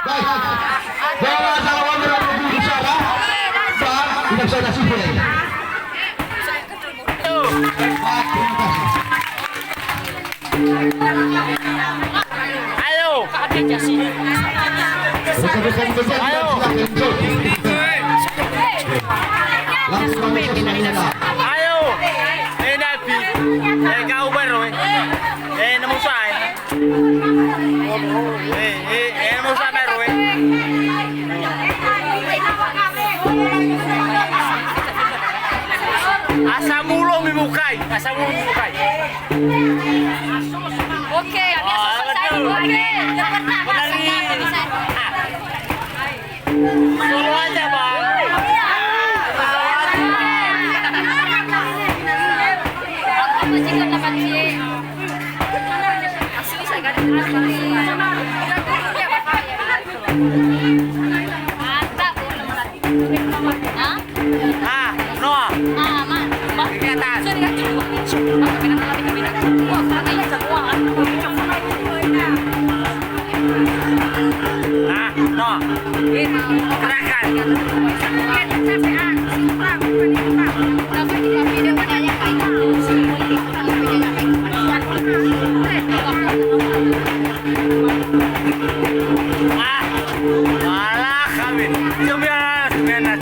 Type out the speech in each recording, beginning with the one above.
Baik. Bola salah berlaku di sana. Dan tidak bisa disipil. Baik, terima kasih. Ayo. Ayo. Langsung Ayo. Nabi. Kau baru. Nemu saya. Nemu saya baru. Asam mulu mimukai. Oke, biasa selesai. Oke, Solo aja, Bang. Aku masih kan dapat sih. Asli saya kan terus kali. Mantap. Hah? Noah. Aman. Ke atas. Sudah kan? Wah, katanya semua. Noah. Gerakan. Malah kami. Sembilan.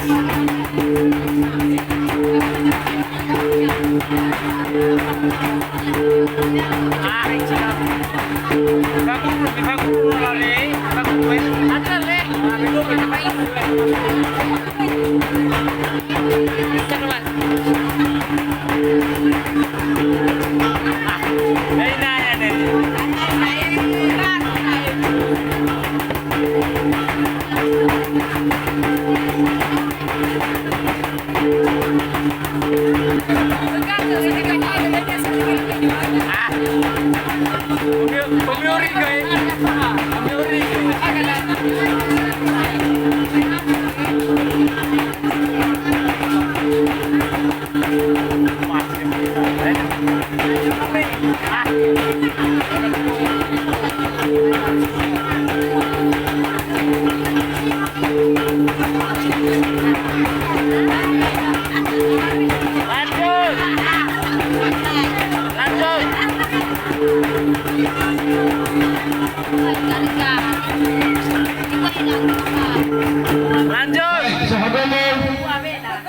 Lanjut. Sahabat,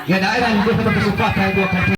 ya daerah juga kesempatan dua kali.